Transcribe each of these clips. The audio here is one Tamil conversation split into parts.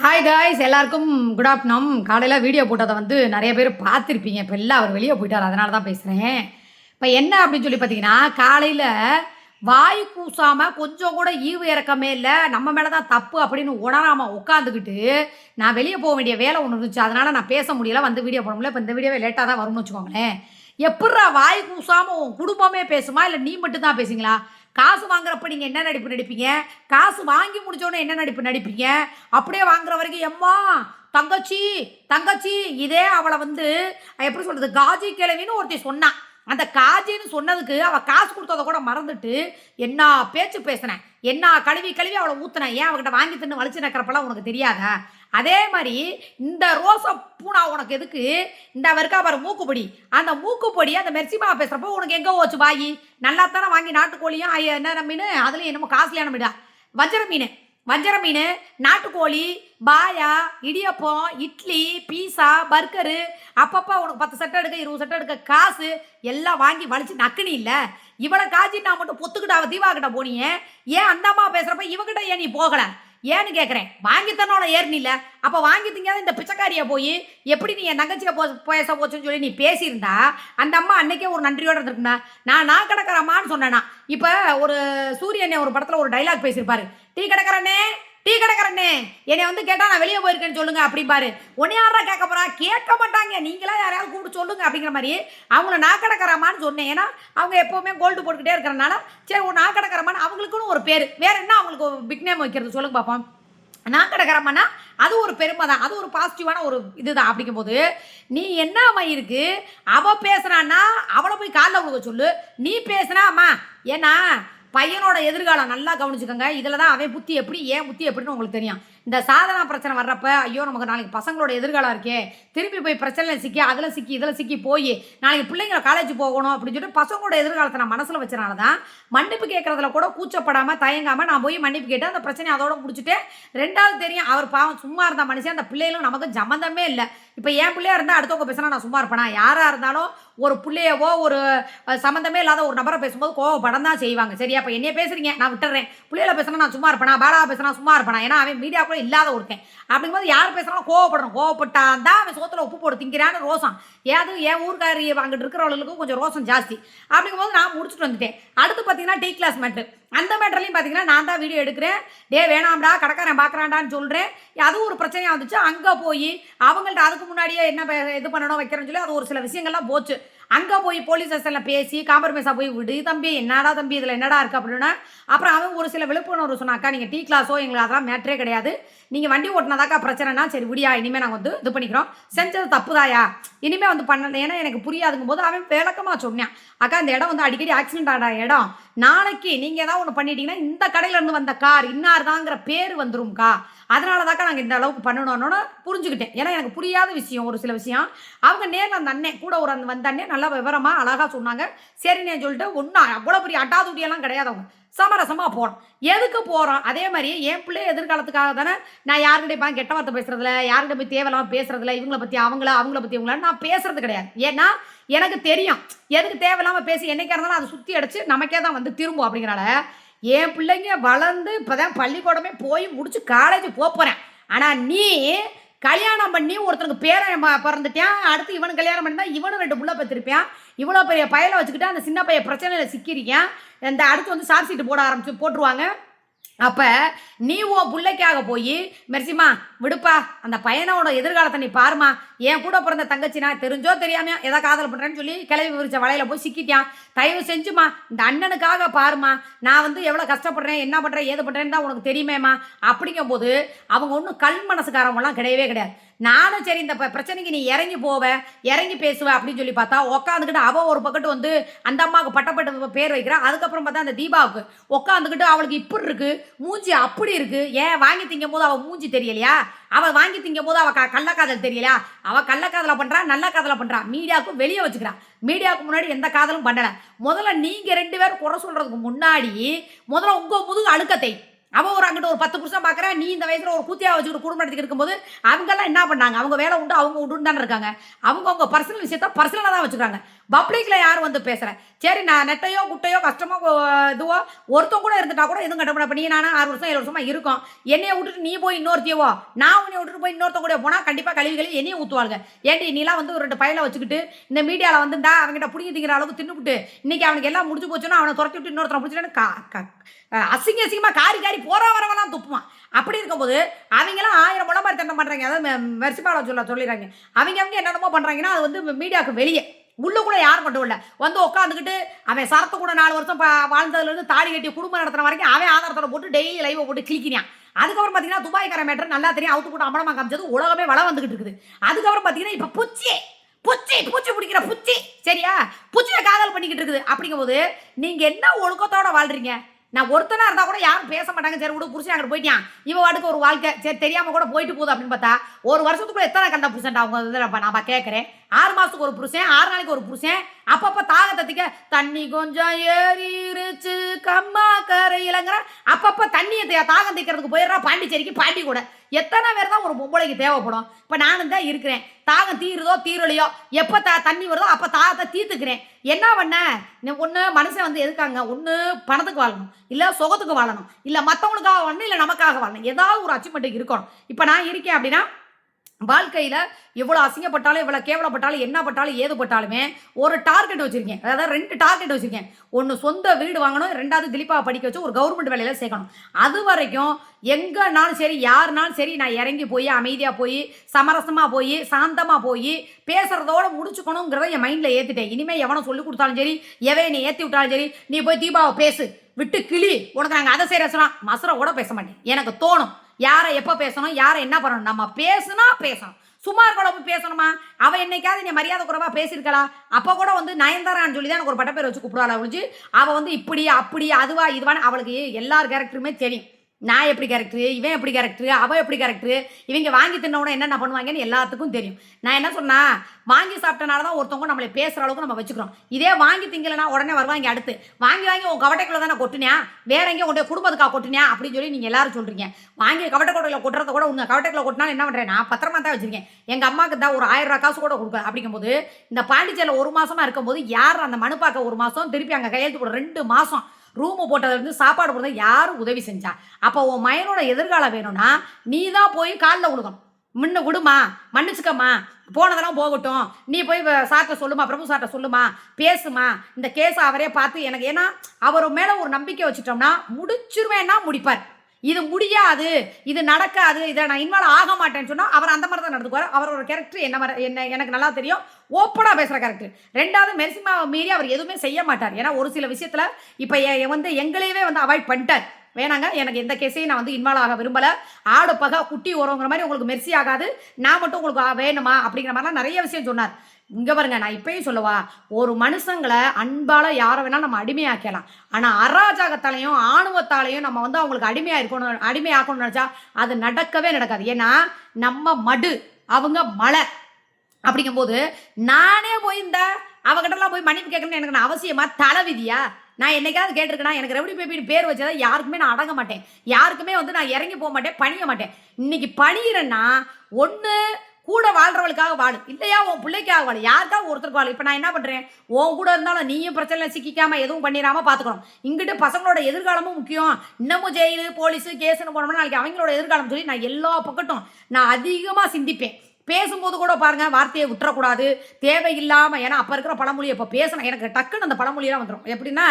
ஹாய் காய்ஸ், எல்லாருக்கும் குட் ஆஃப்டர்நூன். காலையில் வீடியோ போட்டதை நிறைய பேர் பார்த்துருப்பீங்க. இப்போ எல்லாம் அவர் வெளியே போயிட்டார், அதனால தான் பேசுகிறேன். இப்போ என்ன அப்படின்னு சொல்லி பார்த்தீங்கன்னா, காலையில் வாய் கூசாமல் கொஞ்சம் கூட ஈவு இறக்கமே இல்லை, நம்ம மேலே தான் தப்பு அப்படின்னு உணராமல் உட்காந்துக்கிட்டு நான் வெளியே போக வேண்டிய வேலை ஒன்று இருந்துச்சு, அதனால் நான் பேச முடியல, வீடியோ போட முடியல. இப்போ இந்த வீடியோவே லேட்டாக தான் வரும்னு வச்சுக்கோங்களேன். எப்பட்றா வாய் கூசாமல் உன் குடும்பமே பேசுமா, இல்லை நீ மட்டும் தான் பேசுங்களா? காசு வாங்குறப்ப நீங்கள் என்ன நடிப்பு நடிப்பீங்க? காசு வாங்கி முடிச்சோன்னே என்ன நடிப்பு நடிப்பீங்க? அப்படியே வாங்குற வரைக்கும் எம்மா தங்கச்சி தங்கச்சி இதே அவளை எப்படி சொல்கிறது, காஜி கிழவின்னு ஒருத்தி சொன்னான். அந்த காஜின்னு சொன்னதுக்கு அவள் காசு கொடுத்ததை கூட மறந்துட்டு என்ன பேச்சு பேசினேன், என்ன கழுவி கழுவி அவளை ஊற்றினேன். ஏன் அவகிட்ட வாங்கி தின்னு வலிச்சு நக்கிறப்பெல்லாம் உனக்கு தெரியாதா? அதே மாதிரி இந்த ரோசை பூனா உனக்கு எதுக்கு? இந்த இருக்கா பாரு மூக்குப்பொடி, அந்த மூக்குப்பொடி அந்த மெர்சிமா பேசுகிறப்போ உனக்கு எங்கே ஓச்சு வாங்கி? நல்லா தானே வாங்கி நாட்டுக்கோழியும் என்ன மீன், அதுலேயும் என்னமோ காஸ்ட்லியான மீடா வஞ்சர மீன், நாட்டுக்கோழி, பாயா, இடியப்பம், இட்லி, பீஸா, பர்கரு, அப்பப்போ உனக்கு 10 சட்டை எடுக்க 20 சட்டை எடுக்க காசு எல்லாம் வாங்கி வலிச்சு நக்குனி இல்லை. இவளை காய்ச்சி நான் மட்டும் பொத்துக்கிட்ட அவள் தீபாக்கிட்ட போனியே, ஏன் அந்த அம்மா பேசுகிறப்ப இவகிட்ட ஏன் நீ போகலை ஏன்னு கேட்குறேன். வாங்கி தன்னோட ஏறினில்ல, அப்போ வாங்கி திங்காத இந்த பிச்சைக்காரியை போய் எப்படி நீ என் தங்கச்சியை பேச போச்சுன்னு சொல்லி நீ பேசியிருந்தா அந்த அம்மா அன்னைக்கே ஒரு நன்றியோடு இருந்திருக்குண்ணா. நான் கிடக்கிறம்மான்னு சொன்னேன்னா. இப்போ ஒரு சூரியனே ஒரு படத்தில் ஒரு டைலாக் பேசியிருப்பாரு, டீ கிடக்கிறனே என்னை கேட்டால் நான் வெளியே போயிருக்கேன்னு சொல்லுங்க அப்படிம்பாரு. ஒன்னே யாரா கேட்க போறா? கேட்க மாட்டாங்க, நீங்களா யாரையாவது கூப்பிட்டு சொல்லுங்க அப்படிங்கிற மாதிரி அவங்கள நான் கிடக்கிறமான்னு சொன்னேன். ஏன்னா அவங்க எப்போவுமே கோல்டு போட்டுக்கிட்டே இருக்கிறனால சரி ஒரு நான் கிடக்கிறமான்னு அவங்களுக்குன்னு ஒரு பேர், வேற என்ன அவங்களுக்கு பிக் நேம் வைக்கிறது சொல்லுங்க பார்ப்போம். நான் கிடக்கிறமானா அது ஒரு பெருமை தான், அது ஒரு பாசிட்டிவான ஒரு இதுதான். அப்படிங்கும்போது நீ என்ன அம்மா இருக்கு, அவள் பேசுறான்னா அவளை போய் காலில் விழுக சொல்லு. நீ பேசுனா அம்மா, ஏன்னா பையனோட எதிர்காலம் நல்லா கவனிச்சுக்கோங்க. இதில் தான் அவன் புத்தி எப்படி ஏன் புத்தி எப்படின்னு உங்களுக்கு தெரியும். இந்த சாதனா பிரச்சனை வர்றப்ப ஐயோ நமக்கு நாளைக்கு பசங்களோட எதிர்காலம் இருக்கே, திருப்பி போய் பிரச்சனையில் சிக்கி அதில் சிக்கி இதில் சிக்கி போய் நாளைக்கு பிள்ளைங்களை காலேஜ் போகணும் அப்படின்னு சொல்லிட்டு பசங்களோட எதிர்காலத்தை நான் மனசில் வச்சனால தான் மன்னிப்பு கேட்குறதுல கூட கூச்சப்படாமல் தயங்காமல் நான் போய் மன்னிப்பு கேட்டு அந்த பிரச்சனையை அதோட முடிச்சுட்டு, ரெண்டாவது தெரியும் அவர் பாவம் சும்மா இருந்த மனுஷன், அந்த பிள்ளைகளும் நமக்கு சம்மந்தமே இல்லை. இப்போ என் பிள்ளையா இருந்தால் அடுத்தவங்க பேசினா நான் சும்மா இருப்பேனா? யாராக இருந்தாலும் ஒரு பிள்ளையவோ ஒரு சம்மந்தமே இல்லாத ஒரு நபரை பேசும்போது கோவப்படம் தான் செய்வாங்க. சரியா? இப்போ என்னைய பேசுறீங்க, நான் விட்டுறேன். பிள்ளைகளை பேசினா நான் சும்மா இருப்பேனா? பாலா பேசினா சும்மா இருப்பேனா? ஏன்னா அவன் மீடியா கூட இல்லாத ஒருத்தன். அப்படிங்கும்போது யார் பேசுனாலும் கோவப்படணும். கோவப்பட்டான் தான் அவன் சோத்துல உப்பு போட்டு திங்கிறான்னு ரோசம். ஏதாவது என் ஊருக்காரி அங்கிட்டு இருக்கிறவர்களுக்கும் கொஞ்சம் ரோசம் ஜாஸ்தி. அப்படிங்கும்போது நான் முடிச்சுட்டு வந்துட்டேன். அடுத்து பார்த்தீங்கன்னா டீ கிளாஸ் மேட்ரு. அந்த மேட்டர்லையும் பார்த்தீங்கன்னா நான் தான் வீடியோ எடுக்கிறேன். வேணாம்டா கடைக்காரன் பார்க்குறான்டான்னு சொல்கிறேன். அதுவும் ஒரு பிரச்சனையாக வந்துச்சு. அங்கே போய் அவங்கள்ட்ட அதுக்கு முன்னாடியே என்ன இது பண்ணணும் வைக்கிறேன்னு சொல்லி அது ஒரு சில விஷயங்கள்லாம் போச்சு. அங்கே போய் போலீஸ் ஸ்டேஷனில் பேசி காம்ப்ரமைஸாக போய் விடு தம்பி, என்னடா தம்பி இதில் என்னடா இருக்குது அப்படின்னா, அப்புறம் அவன் ஒரு சில விழிப்புணர்வு சொன்னாக்கா, நீங்கள் டீ கிளாஸோ எங்களுக்கு அதெல்லாம் மேட்ரே கிடையாது, நீங்கள் வண்டி ஓட்டினாதாக்கா பிரச்சனைனா சரி விடியா, இனிமேல் நாங்கள் இது பண்ணிக்கிறோம், செஞ்சது தப்புதாயா, இனிமேல் பண்ணலை. ஏன்னா எனக்கு புரியாதுங்கும் போது அவன் விளக்கமாக சொன்னான், அக்கா இந்த இடம் அடிக்கடி ஆக்சிடென்ட் ஆகிற இடம், நாளைக்கு நீங்கள் ஏதாவது ஒன்று பண்ணிட்டீங்கன்னா இந்த கடையிலேருந்து வந்த கார் இன்னார் தாங்கிற பேர் வந்துரும்க்கா, அதனால தாக்கா நாங்கள் இந்த அளவுக்கு பண்ணணும்னு புரிஞ்சுக்கிட்டேன். ஏன்னா எனக்கு புரியாத விஷயம் ஒரு சில விஷயம் அவங்க நேரில் அந்த அண்ணன் கூட ஒரு வந்த அண்ணன் நல்லா விவரமாக அழகாக சொன்னாங்க. சரின்னு சொல்லிட்டு ஒன்றும் அவ்வளோ பெரிய அட்டாதுட்டியெல்லாம் கிடையாது, அவங்க சமரசமாக போகிறோம். எதுக்கு போகிறோம்? அதே மாதிரி என் பிள்ளை எதிர்காலத்துக்காக தானே நான் யாருக்கிட்டே கெட்ட வார்த்தை பேசுறதில்ல, யாருக்கிட்ட போய் தேவையில்லாமல் பேசுறதில்ல, இவங்களை பற்றி அவங்கள பற்றி இவங்கள நான் பேசுறது கிடையாது. ஏன்னா எனக்கு தெரியும் எதுக்கு தேவையில்லாமல் பேசி என்னைக்கா இருந்தாலும் அதை சுற்றி அடிச்சு நமக்கே தான் திரும்பும். அப்படிங்கிறனால என் பிள்ளைங்க வளர்ந்து இப்போ தான் பள்ளிக்கூடமே போய் முடிச்சு காலேஜ் போகிறேன். ஆனால் நீ கல்யாணம் பண்ணி ஒருத்தனுக்கு பேரன் பிறந்துட்டான், அடுத்து இவனுக்கு கல்யாணம் பண்ணி தான் இவனும் 2 புள்ள பெற்றிருப்பான், இவ்வளோ பெரிய பயலை வச்சுக்கிட்டு அந்த சின்ன பையன் பிரச்சனையில் சிக்கியிருக்கேன். இந்த அடுத்து சார்ஜ் ஷீட்டு போட்டுருவாங்க. அப்போ நீ உன் பிள்ளைக்காக போய் மெர்சிமா விடுப்பா, அந்த பையனோட எதிர்காலத்தை நீ பாருமா, என் கூட பிறந்த தங்கச்சினா தெரிஞ்சோ தெரியாமல் ஏதோ காதல் பண்ணுறேன்னு சொல்லி கிளவி விரிச்ச வலையில் போய் சிக்கிட்டான், தயவு செஞ்சுமா இந்த அண்ணனுக்காக பாருமா, நான் எவ்வளோ கஷ்டப்படுறேன் என்ன பண்ணுறேன் ஏது பண்ணுறேன்னு தான் உனக்கு தெரியுமேம்மா. அப்படிங்கும்போது அவங்க ஒன்றும் கல் மனசுக்காரவங்களாம் கிடையவே கிடையாது. நானும் சரி இந்த பிரச்சனைக்கு நீ இறங்கி இறங்கி பேசுவேன் அப்படின்னு சொல்லி பார்த்தா உட்காந்துக்கிட்டு அவள் ஒரு பக்கத்து அந்த அம்மாவுக்கு பட்டப்பட்ட பேர் வைக்கிறான். அதுக்கப்புறம் பார்த்தா அந்த தீபாவுக்கு உட்காந்துக்கிட்டு அவளுக்கு இப்படி இருக்கு மூஞ்சி அப்படி இருக்கு, ஏன் வாங்கி திங்கும் போது அவள் மூஞ்சி தெரியலையா, அவள் வாங்கி திங்கும் போது அவள் கள்ளக்காதல் தெரியலையா, அவள் கள்ளக்காதலை பண்ணுறா நல்ல காதலை பண்ணுறா, மீடியாவுக்கு வெளியே வச்சுக்கிறான். மீடியாவுக்கு முன்னாடி எந்த காதலும் பண்ணலை. முதல்ல நீங்கள் 2 பேரும் குறை சொல்கிறதுக்கு முன்னாடி முதல்ல உங்கள் முதுகு அழுக்கத்தை அவன் அங்கிட்ட ஒரு 10 புருஷன் பார்க்குறேன், நீ இந்த வயசில் ஒரு கூத்தியா வச்சுக்கிட்டு குடும்பம் நடத்திக்கிட்டு இருக்கும்போது அவங்கெல்லாம் என்ன பண்ணாங்க? அவங்க வேலை உண்டு அவங்க உண்டு தானே இருக்காங்க. அவங்க பர்சனல் விஷயத்த பர்சனலாக தான் வச்சுக்கிறாங்க. பப்ளிக்கில் யார் வந்து பேசுகிறேன்? சரி, நான் நெட்டையோ குட்டையோ கஷ்டமோ இதுவோ ஒருத்தன் கூட இருந்துட்டா கூட எதுவும் கட்டப்பட பண்ணி நானும் 6 வருஷம் 7 வருஷமாக இருக்கும். என்னையை விட்டுட்டு நீ போய் இன்னொருத்தியவோ, நான் உன்னை விட்டுட்டு போய் இன்னொருத்தன் கூட போனால் கண்டிப்பாக கழுவி என்னையும் ஊற்றுவாளுங்க. ஏன்டி நீலாம் வந்து ஒரு 2 பையலை வச்சுக்கிட்டு இந்த மீடியாவில் வந்துட்டா அவங்ககிட்ட பிடிங்கி திங்கிற அளவுக்கு தின்னுபிட்டு இன்னைக்கு அவனுக்கு எல்லாம் முடிஞ்சு போச்சுன்னா அவனை துரத்தி விட்டு இன்னொருத்தனை பிடிச்சிட்டு அசிங்கமாக காரி காரி போகிற வரவெல்லாம் துப்புவான். அப்படி இருக்கும்போது அவங்களாம் 1000 முளை மாதிரி தண்டை பண்ணுறாங்க. அதாவது மெர்சிபால சொல்லிடுறாங்க. அவங்க என்னென்னமோ பண்ணுறாங்கன்னா அது வந்து மீடியாவுக்கு வெளியே, உள்ளுக்குள்ளே யாரும் கொண்டு வரல. வந்து உட்காந்துக்கிட்டு அவன் சரத்து கூட 4 வருஷம் வாழ்ந்ததுலேருந்து தாலி கட்டி குடும்பம் நடத்துன வரைக்கும் அவன் ஆதாரத்தோட போட்டு டெய்லி லைவை போட்டு கிளிக்கிறான். அதுக்கப்புறம் பார்த்தீங்கன்னா துபாய்க்கார மேட்டர் நல்லா தெரியும், அவுத்து போட்டு அம்பலமாக காமிச்சது உலகமே வளம் வந்துகிட்டு இருக்குது. அதுக்கப்புறம் பார்த்தீங்கன்னா இப்போ பூச்சி பிடிக்கிற பூச்சி, சரியா, பூச்சியை காதல் பண்ணிக்கிட்டு இருக்குது. அப்படிங்கும்போது நீங்கள் என்ன ஒழுக்கத்தோட வாழ்றீங்க? நான் ஒருத்தனா இருந்தா கூட யாரும் பேச மாட்டாங்க. சரி விடு, புருஷன் அங்கே போயிட்டான், இவன் வாட்டுக்கு ஒரு வாழ்க்கை, சரி தெரியாம கூட போயிட்டு போகுது அப்படின்னு பார்த்தா ஒரு வருஷத்துக்குள்ள எத்தனை கண்ட புருஷன் அவங்க இதில் நான் கேட்குறேன். 6 மாதத்துக்கு ஒரு புருஷன், 6 நாளைக்கு ஒரு புருஷன். அப்பப்போ தாகத்தத்திக்க தண்ணி கொஞ்சம் ஏறிருச்சு கம்மா கரையிலங்கிற அப்பப்போ தண்ணியை தாகம் தைக்கிறதுக்கு போயிடுறா பாண்டிச்சேரிக்கு. பாண்டி கூட எத்தனை பேர் தான் ஒரு பொம்பளைக்கு தேவைப்படும்? இப்போ நானும் தான் இருக்கிறேன். தாகம் தீருதோ தீரலையோ, எப்போ தண்ணி வருதோ அப்போ தாகத்தை தீர்த்துக்கிறேன். என்ன பண்ண? ஒன்று மனுஷன் வந்து எதுக்காங்க? ஒன்று பணத்துக்கு வாழணும், இல்லை சுகத்துக்கு வாழணும், இல்லை மற்றவங்களுக்காக வாழணும், இல்லை நமக்காக வாழணும். ஏதாவது ஒரு அச்சீவ்மெண்ட் இருக்கணும். இப்போ நான் இருக்கேன் அப்படின்னா வாழ்க்கையில் எவ்வளோ அசிங்கப்பட்டாலும் எவ்வளோ கேவலப்பட்டாலும் என்ன பட்டாலும் ஏது பட்டாலுமே ஒரு டார்கெட் வச்சுருக்கேன். அதாவது 2 டார்கெட் வச்சுருக்கேன். ஒன்று சொந்த வீடு வாங்கணும், 2வது திலீப்பாவை படிக்க வச்சு ஒரு கவர்மெண்ட் வேலையில் சேர்க்கணும். அது வரைக்கும் எங்கேனாலும் சரி யாருனாலும் சரி நான் இறங்கி போய் அமைதியாக போய் சமரசமாக போய் சாந்தமாக போய் பேசுகிறதோடு முடிச்சுக்கணுங்கிறத என் மைண்டில் ஏற்றிட்டேன். இனிமேல் எவனை சொல்லிக் கொடுத்தாலும் சரி, எவனை ஏற்றி விட்டாலும் சரி, நீ போய் தீபாவை பேசு, விட்டு கிளி, உனக்கு நாங்கள் அதை செய்கிற சொன்னால் மசரை கூட பேச மாட்டேன். எனக்கு தோணும் யாரை எப்போ பேசணும், யாரை என்ன பண்ணணும். நம்ம பேசணும். சும்மா இருக்கோட போய் பேசணுமா? அவள் என்னைக்காவது நீ மரியாதை குறைவாக பேசியிருக்கலா? அப்போ கூட வந்து நயன்தாரான்னு சொல்லி தான் எனக்கு ஒரு பட்டப்பேர் வச்சு கூப்பிடுவாள். ஒழிஞ்சு அவள் வந்து இப்படி அப்படி அதுவா இதுவான்னு அவளுக்கு எல்லார் கேரக்டருமே தெரியும். நான் எப்படி கேரக்டரு, இவன் எப்படி கேரக்டரு, அவள் எப்படி கேரக்டரு, இவங்க வாங்கி தின்னவுடனே என்னென்ன பண்ணுவாங்கன்னு எல்லாத்துக்கும் தெரியும். நான் என்ன சொன்னா, வாங்கி சாப்பிட்டனால தான் ஒருத்தவங்க நம்மளை பேசுகிற அளவுக்கு நம்ம வச்சுக்கிறோம். இதே வாங்கி திங்கலைன்னா உடனே வருவாங்க அடுத்து, வாங்கி உன் கவட்டைக்குள்ளே தானே கொட்டினியா, வேற எங்கேயும் உடைய குடும்பத்துக்காக கொட்டினியா அப்படின்னு சொல்லி நீங்கள் எல்லாரும் சொல்கிறீங்க. வாங்கி கவட்டை கொட்டையில் கொட்டுறத கூட உங்கள் கவட்டைக்குள்ளே கொட்டினாலும் என்ன பண்ணுறேன், நான் பத்திரமா தான் வச்சுருக்கேன். எங்கள் அம்மாவுக்கு தான் ஒரு 1000 ரூபா காசு கூட கொடுக்க. அப்படிங்கும்போது இந்த பாண்டிச்சேரியில் 1 மாதமாக இருக்கும்போது யார் அந்த மனு பார்க்க 1 மாதம், திருப்பி அங்கே கையெழுத்து போட 2 மாதம், ரூமு போட்டதுலேருந்து சாப்பாடு போடுறது யாரும் உதவி செஞ்சா? அப்போ உன் மயனோட எதிர்காலம் வேணும்னா நீ தான் போய் காலில் கொடுக்கணும். முன்ன விடுமா, மன்னிச்சுக்கம்மா, போனதெல்லாம் போகட்டும், நீ போய் சார்ட்ட சொல்லுமா, பிரபு சார்ட்ட சொல்லுமா, பேசுமா, இந்த கேஸை அவரே பார்த்து எனக்கு, ஏன்னா அவர் மேலே ஒரு நம்பிக்கை வச்சுட்டோம்னா முடிச்சிருவேன்னா முடிப்பார். இது முடியாது, இது நடக்காது, இதை நான் இன்வால்வ் ஆக மாட்டேன்னு சொன்னால் அவர் அந்த மாதிரி தான் நடந்துக்குவார். அவரோட கேரக்டர் என்ன எனக்கு நல்லா தெரியும். ஓப்பனாக பேசுகிற கேரக்டர். 2வது மெர்சிமாவை மீறி அவர் எதுவுமே செய்ய மாட்டார். ஏன்னா ஒரு சில விஷயத்தில் இப்போ வந்து எங்களையவே வந்து அவாய்ட் பண்ணிட்டார். வேணாங்க, எனக்கு எந்த கேஸையும் நான் வந்து இன்வால்வ் ஆக விரும்பலை, ஆடு பகா குட்டி உரங்கிற மாதிரி உங்களுக்கு மெர்சி ஆகாது, நான் மட்டும் உங்களுக்கு வேணுமா அப்படிங்கிற மாதிரிலாம் நிறைய விஷயம் சொன்னார். இங்கே பாருங்க, நான் இப்பயும் சொல்லவா, ஒரு மனுஷங்களை அன்பால் யாரை வேணாலும் நம்ம அடிமையாக்கலாம். ஆனால் அராஜகத்தாலையும் ஆணவத்தாலையும் நம்ம வந்து அவங்களுக்கு அடிமையாக்கணும்னு நினச்சா அது நடக்கவே நடக்காது. ஏன்னா நம்ம மடு, அவங்க மலை. அப்படிங்கும்போது நானே போய் இந்த அவகிட்டலாம் போய் மன்னிப்பு கேட்கணும்னு எனக்கு அவசியமா தலைவிதியா? நான் என்னைக்காவது கேட்டிருக்கேன்னா, எனக்கு ரெவடி பேபின்னு பேர் வச்சதா யாருக்குமே நான் அடங்க மாட்டேன், யாருக்குமே வந்து நான் இறங்கி போக மாட்டேன், பணிய மாட்டேன். இன்னைக்கு பணிகிறேன்னா ஒன்று கூட வாழ்றவளுக்காக வாழு, இல்லையா உன் பிள்ளைக்காக வாழு, யாருக்காக ஒருத்தருக்கு வாழு. இப்போ நான் என்ன பண்ணுறேன், உன் கூட இருந்தாலும் நீயும் பிரச்சனை சிக்கிக்காமல் எதுவும் பண்ணிடாமல் பார்த்துக்கணும். இங்கிட்டு பசங்களோட எதிர்காலமும் முக்கியம். இன்னமும் ஜெயிலு போலீஸு கேஸுன்னு போனோம்னா நாளைக்கு அவங்களோட எதிர்காலம் சொல்லி நான் எல்லா பக்கட்டும் நான் அதிகமாக சிந்திப்பேன். பேசும்போது கூட பாருங்கள், வார்த்தையை விட்டுறக்கூடாது தேவையில்லாமல். ஏன்னா அப்போ இருக்கிற பழமொழி இப்போ பேசணும், எனக்கு டக்குன்னு அந்த பழமொழியெல்லாம் வந்துடும். எப்படின்னா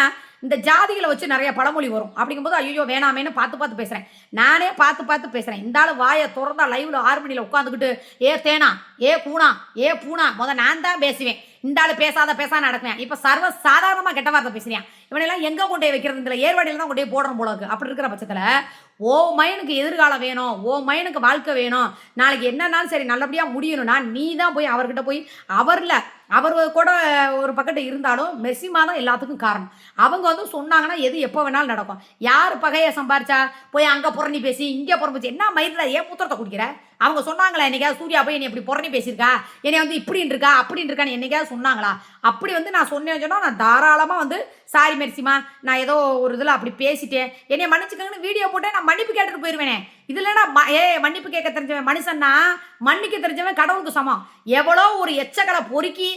இந்த ஜாதிகளை வச்சு நிறைய பழமொழி வரும். அப்படிங்கும்போது ஐயோ வேணாமேன்னு பார்த்து பேசுகிறேன், நானே பார்த்து பேசுகிறேன். இந்த ஆள் வாயை திறந்தா லைவில் 6 மணியில் உட்காந்துக்கிட்டு ஏ தேனா, ஏ பூனா, ஏ பூனா, நான் தான் பேசுவேன். இந்த ஆள் பேசாத நடக்குவேன். இப்போ சர்வ சாதாரணமாக கெட்ட வார்த்தை பேசுகிறேன். இவனெல்லாம் எங்கே கொண்டு வைக்கிறது, இந்த ஏர்வாடியில் தான் கொண்டு போடணும் போல இருக்கு. அப்படி இருக்கிற பட்சத்தில் ஓ மைனுக்கு எதிர்காலம் வேணும், ஓ மைனுக்கு வாழ்க்கை வேணும், நாளைக்கு என்னன்னாலும் சரி நல்லபடியாக முடியணும்னா நீ தான் போய் அவர்கிட்ட போய், அவர் கூட ஒரு பக்கத்து இருந்தாலும் மெர்சிமா தான் எல்லாத்துக்கும் காரணம். அவங்க வந்து சொன்னாங்கன்னா எது எப்போ வேணாலும் நடக்கும். யார் பகையை சம்பாரிச்சா போய் அங்கே புறணி பேசி இங்கே புறம்புச்சு, என்ன மயிரில் ஏன் மூத்திரத்தை குடிக்கிற? அவங்க சொன்னாங்களா என்னைக்காவது சூர்யா போய் என்னை இப்படி புறணி பேசியிருக்கா, என்னை வந்து இப்படின்னு இருக்கா அப்படின்னு இருக்கான்னு என்னைக்காவது சொன்னாங்களா? அப்படி வந்து நான் சொன்னேன்னு சொன்னால் நான் தாராளமாக வந்து சாரி மெர்சிமா, நான் ஏதோ ஒரு இதில் அப்படி பேசிட்டேன், என்னை மன்னிச்சுக்கங்கன்னு வீடியோ போட்டேன், நான் மன்னிப்பு கேட்டுட்டு போயிடுவேனே. இதுலன்னா மன்னிப்பு கேட்க தெரிஞ்சவன் மனுஷன்னா மன்னிக்க தெரிஞ்சவன் கடவுளுக்கு சமம். எவ்வளோ ஒரு எச்சக்கலை பொறுக்கி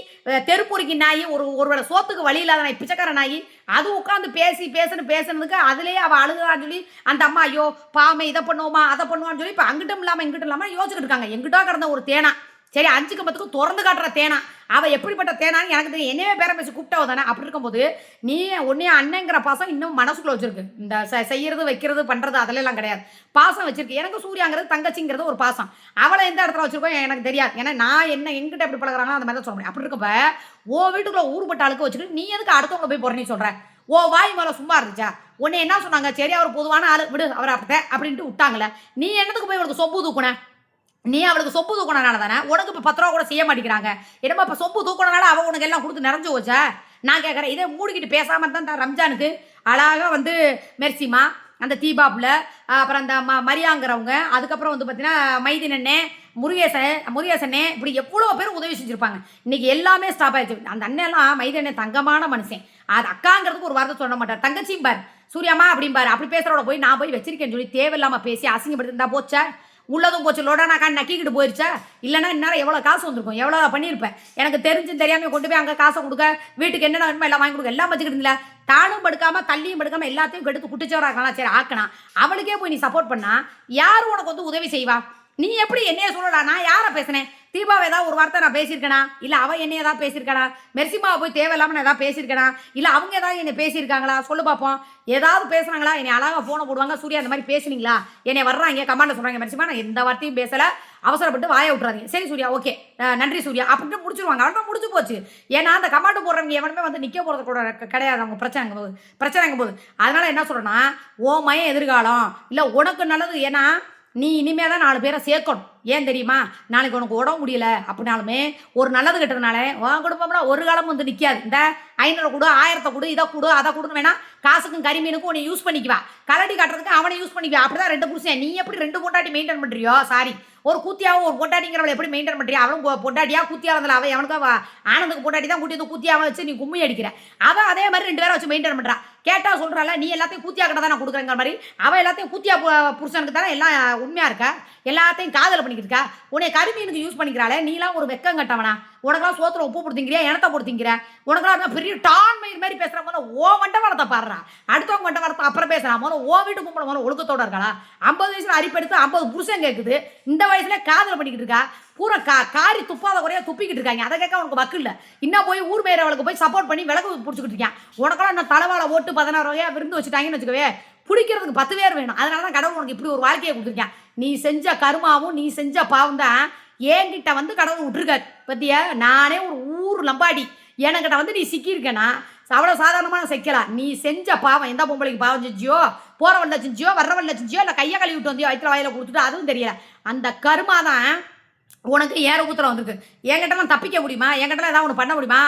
தெருப்பொறிக்கு நாய், ஒருவேளை சோத்துக்கு வழி இல்லாத நாய், பிச்சைக்கார நாய், அது உட்காந்து பேசுனதுக்கு அதுலேயே அவள் அழுகுறான்னு சொல்லி அந்த அம்மா ஐயோ பாவமே இதை பண்ணுவோமா அதை பண்ணுவான்னு சொல்லி இப்போ அங்கிட்டும் இல்லாமல் யோசிச்சுட்டு இருக்காங்க. எங்கிட்டோ கிடந்த ஒரு தேனா, சரி 5க்கு 10க்கும் திறந்து காட்டுற தேனா, அவள் எப்படிப்பட்ட தேனான்னு எனக்கு தெரியும். என்னவே பேரம் பேசி கூப்பிட்டவ தானே. அப்படி இருக்கும்போது நீ உன்னைய அண்ணங்கிற பாசம் இன்னும் மனசுக்குள்ள வச்சிருக்கு. இந்த செய்யறது வைக்கிறது பண்ணுறது அதெல்லாம் கிடையாது, பாசம் வச்சிருக்கு. எனக்கு சூர்யாங்கிறது தங்கச்சிங்கிறது ஒரு பாசம். அவளை எந்த இடத்துல வச்சிருக்கோம் எனக்கு தெரியாது. ஏன்னா நான் என்ன எங்கிட்ட எப்படி பழகிறாங்களோ அந்த மாதிரி தான் சொல்ல முடியும். அப்படி இருக்கப்ப ஓ வீட்டுக்குள்ள ஊருப்பட்ட ஆளுக்கு வச்சுட்டு நீ எதுக்கு அடுத்தவங்க போய் போறேன்னு சொல்ற? ஓ வாய் மேலே சும்மா இருந்துச்சா? உன்னை என்ன சொன்னாங்க? சரி அவர் பொதுவான ஆளு விடு, அவர் அப்படித்தான் அப்படின்ட்டு விட்டாங்களே. நீ என்னத்துக்கு போய் அவளுக்கு சொப்பு தூக்குன? நீ அவளுக்கு சொப்பு தூக்கணனால தானே உனக்கு இப்போ 10 ரூபா கூட செய்ய மாட்டேங்கிறாங்க. என்னமா இப்போ சொப்பு தூக்கணனால அவள் உனக்கு எல்லாம் கொடுத்து நிறைஞ்சு வச்சா? நான் கேட்குறேன். இதே மூடிக்கிட்டு பேசாமல் தான் ரம்ஜானுக்கு அழகாக வந்து மெர்சிமா, அந்த தீபாப்பில், அப்புறம் அந்த மரியாங்கிறவங்க, அதுக்கப்புறம் வந்து பார்த்தீங்கன்னா மைதினண்ணே, முருகேசனே, இப்படி எவ்வளோ பேர் உதவி செஞ்சுருப்பாங்க. இன்றைக்கி எல்லாமே ஸ்டாப் ஆயிடுச்சு. அந்த அண்ணெல்லாம் மைதினண்ணே தங்கமான மனுஷன். அது அக்காங்கிறதுக்கு ஒரு வார்த்தை சொல்ல மாட்டார். தங்கச்சியும் பார் சூர்யாமா அப்படிம்பாரு. அப்படி பேசுகிறோட போய் நான் போய் வச்சிருக்கேன்னு சொல்லி தேவையில்லாமல் பேசி அசிங்கப்படுத்திருந்தா போச்சா? உள்ளதும் போச்சு, லோடானாக்கா நக்கிக்கிட்டு போயிடுச்சா? இல்லைன்னா இந்நேரம் எவ்வளோ காசு வந்திருக்கும், எவ்வளோ பண்ணியிருப்பேன். எனக்கு தெரிஞ்சும் தெரியாமல் கொண்டு போய் அங்கே காசை கொடுக்க, வீட்டுக்கு என்னென்ன வேணுமோ எல்லாம் வாங்கி கொடுக்க, எல்லாம் வச்சுக்கிட்டு இருந்தில்ல. தானும் படுக்காமல் தள்ளியும் படுக்காமல் எல்லாத்தையும் கெடுத்து குட்டிச்சவராக்கலாம். சரி ஆக்கினா அவளுக்கே போய் நீ சப்போர்ட் பண்ணா யார் உனக்கு வந்து உதவி செய்வா? நீ எப்படி என்னைய சொல்லடா? நான் யாரை பேசினேன்? தீபாவை ஏதாவது ஒரு வார்த்தை நான் பேசியிருக்கேனா? இல்லை அவள் என்னை ஏதாவது பேசியிருக்கானா? மெர்சிமாவை போய் தேவையில்லாமல் நான் ஏதாவது பேசியிருக்கேனா? இல்லை அவங்க ஏதாவது என்னை பேசியிருக்காங்களா? சொல்லு பார்ப்போம். ஏதாவது பேசுனாங்களா? என்னை அழகாக ஃபோனை போடுவாங்க, சூர்யா அந்த மாதிரி பேசுனீங்களா, என்னை வர்றாங்க கமாண்டில் சொல்கிறாங்க, மெர்சிமா நான் எந்த வார்த்தையும் பேசலை, அவசரப்பட்டு வாயை விட்டுறாதீங்க. சரி சூர்யா ஓகே நன்றி சூர்யா அப்படின்ட்டு முடிச்சிருவாங்க. அவன் முடிச்சு போச்சு. ஏன்னா அந்த கமாண்டு போடுறவங்க எவனுமே வந்து நிற்க போகிறது கூட கிடையாது. அவங்க பிரச்சனைங்கும் போது அதனால் என்ன சொல்கிறேன்னா, ஓ மயம் எதிர்காலம் இல்லை உனக்கு நல்லது. ஏன்னா நீ இனிமே தான் 4 பேரை சேர்க்கணும். ஏன் தெரியுமா? நாளைக்கு உனக்கு உடம்பு முடியல அப்படின்னாலுமே ஒரு நல்லது கெட்டதுனால உன் குடும்பம்னா ஒரு காலம் வந்து நிற்காது. இந்த 500 கொடு, 1000 கொடு, இதை கொடு அதை கொடுன்னு வேணா காசுக்கும் கரிமீனுக்கும் உன்னை யூஸ் பண்ணிக்குவா, கலட்டி காட்டுறதுக்கு அவனை யூஸ் பண்ணிக்குவா. அப்படிதான் 2 புருஷன். நீ எப்படி 2 பொண்டாட்டி மெயின்டைன் பண்ணுறியோ, சாரி ஒரு கூத்தியாவும் ஒரு பொண்டாட்டிங்கிறவளை எப்படி மெயின்டைன் பண்ணுறியா? அவளும் பொண்டாட்டியா கூத்தியா வந்தால அவள் எவனுக்கு ஆனந்துக்கு பொண்டாட்டி தான் கூட்டி வந்து கூத்தியாவை வச்சு நீ கும்மி அடிக்கிற. அவள் அதே மாதிரி 2 பேரை வச்சு மெயின்டைன் பண்ணுறா. கேட்டால் சொல்கிறாள் நீ எல்லாத்தையும் கூத்தியா கிட்ட தான் நான் கொடுக்குறேங்கிற மாதிரி. அவள் எல்லாத்தையும் கூத்தியா புருஷனுக்கு தானே எல்லாம் உண்மையாக இருக்கா, எல்லாத்தையும் காதல் பண்ணிக்கிட்டு இருக்கா. உன்னை கருமீனுக்கு யூஸ் பண்ணிக்கிறாளே. நீலாம் ஒரு வெக்கம் கட்டவனா? உனக்கெல்லாம் சோத்துல உப்பு போடுத்திங்கிறியா, எனத்தை போடுத்திங்கிற? உனக்கெல்லாம் பெரிய டான் மயிர் மாதிரி பேசுகிற போது ஓ வண்ட வரத்தை பாடுறா, அடுத்தவங்க வண்ட வரத்தை அப்புறம் பேசுகிறான். போது ஓ வீட்டு கும்பல போது ஒழுக்கத்தோடு இருக்காளா? 50 வயசில் அரிப்படுத்து 50 புருஷன் கேட்குது, இந்த வயசுல காதல் பண்ணிக்கிட்டு இருக்கா. பூரா காரி துப்பாத குறையா துப்பிக்கிட்டு இருக்காங்க. அதை கேட்க உனக்கு வக்கு இல்லை. இன்னும் போய் ஊர் மேயறவளுக்கு போய் சப்போர்ட் பண்ணி விளக்கு பிடிச்சிக்கிட்டு இருக்கேன். உனக்கெல்லாம் இன்னும் தலைவாழை ஓட்டு 16 வகையா விருந்து வச்சுட்டாங்கன்னு வச்சுக்கவே, பிடிக்கிறதுக்கு 10 பேர் வேணும். அதனால தான் கடவுள் உனக்கு இப்படி ஒரு வாழ்க்கையை கொடுத்துருக்கேன். நீ செஞ்ச கருமாவும் நீ செஞ்ச பாவம் தான் என்கிட்ட வந்து கடவுள் விட்டுருக்காரு பத்தியா. நானே ஒரு ஊர் லம்பாடி, என்கிட்ட வந்து நீ சிக்கியிருக்கேன்னா அவ்வளோ சாதாரணமான சிக்கலாம். நீ செஞ்ச பாவம் எந்த பொம்பளைக்கு பாவம் செஞ்சியோ, போகிறவள்ள செஞ்சியோ, வர்றவள்ள செஞ்சியோ, இல்லை கையை கழுவி விட்டு வந்தியோ, வயிற்றுல வாயில கொடுத்துட்டு அதுவும் தெரியல. அந்த கருமா தான் உனக்கு ஏற ஊத்துல வந்திருக்கு. என்கிட்டலாம் தப்பிக்க முடியுமா? என்கிட்டலாம் ஏதாவது ஒன்று பண்ண முடியுமா?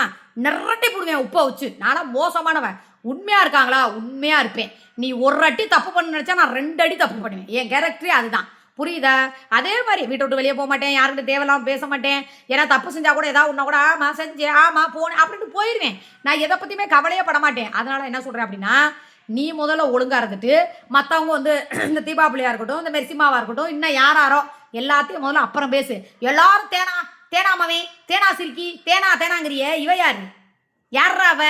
நிரட்டி போடுவேன் உப்பை வச்சு. நானும் மோசமானவன். உண்மையாக இருக்காங்களா? உண்மையாக இருப்பேன். நீ ஒரு அடி தப்பு பண்ண நினச்சா நான் 2 அடி தப்பு பண்ணுவேன். என் கேரக்டரே அதுதான், புரியுதா? அதே மாதிரி வீட்டை விட்டு வெளியே போக மாட்டேன், யாருக்கிட்ட தேவையில்லாமல் பேச மாட்டேன். ஏன்னா தப்பு செஞ்சால் கூட ஏதாவது ஒன்றா கூட ஆமாம் செஞ்சேன் ஆமாம் போனேன் அப்படின்ட்டு போயிடுவேன். நான் எதை பற்றியுமே கவலையே பட மாட்டேன். அதனால் என்ன சொல்கிறேன் அப்படின்னா, நீ முதல்ல ஒழுங்காக இருந்துட்டு மற்றவங்க வந்து இந்த தீபாவளியாக இருக்கட்டும், இந்த மெர்சிமாவாக இருக்கட்டும், இன்னும் யாரோ எல்லாத்தையும் முதல்ல அப்புறம் பேசு. எல்லாரும் தேனாமாவே தேனா சிரிக்கி தேனாங்கிறியே, இவ யார்ரா அவ?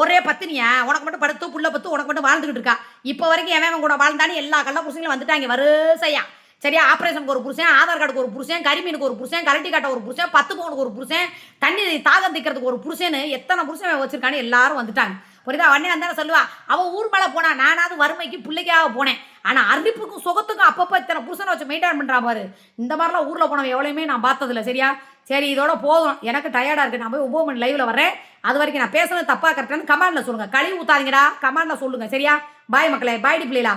ஒரே பத்தினியா? உனக்கு மட்டும் படுத்து புள்ள பத்து உனக்கு மட்டும் வாழ்ந்துக்கிட்டு இருக்கா. இப்போ வரைக்கும் எவன் கூட வாழ்ந்தானு எல்லா கள்ள புருஷங்களும் வந்துட்டாங்க வரிசையா. சரியா? ஆப்ரேஷனுக்கு ஒரு புருஷன், ஆதார் கார்டுக்கு ஒரு புருஷன், கரிமீனுக்கு ஒரு புருஷன், கலட்டி காட்ட ஒரு புருஷன், 10 பவுனுக்கு ஒரு புருஷன், தண்ணி தாகம் தைக்கிறதுக்கு ஒரு புருஷன்னு எத்தனை புருஷன் வச்சிருக்கான்னு எல்லாரும் வந்துட்டாங்க. புரியுதா? உடனே வந்தாலும் சொல்லுவா அவள் ஊர் மேலே போனா, நானாவது வறுமைக்கு பிள்ளைக்காக போனேன். ஆனால் அறிவிப்புக்கும் சுகத்துக்கும் அப்பப்போ இத்தனை புருஷனை வச்சு மெயின்டைன் பண்ணுறா பாரு. இந்த மாதிரிலாம் ஊரில் போனவன் எவ்வளோயுமே நான் பார்த்ததில்ல. சரியா? சரி இதோட போதும், எனக்கு டயர்டாக இருக்குது. நான் போய் 9 மணி லைவில் வரேன். அது வரைக்கும் நான் பேசுறது தப்பாக கரெக்டானு கமெண்டில் சொல்லுங்கள். கழுவி ஊற்றாதீங்கடா, கமெண்டில் சொல்லுங்கள். சரியா? பாய் மக்களே, பாய்டி பிள்ளைலா.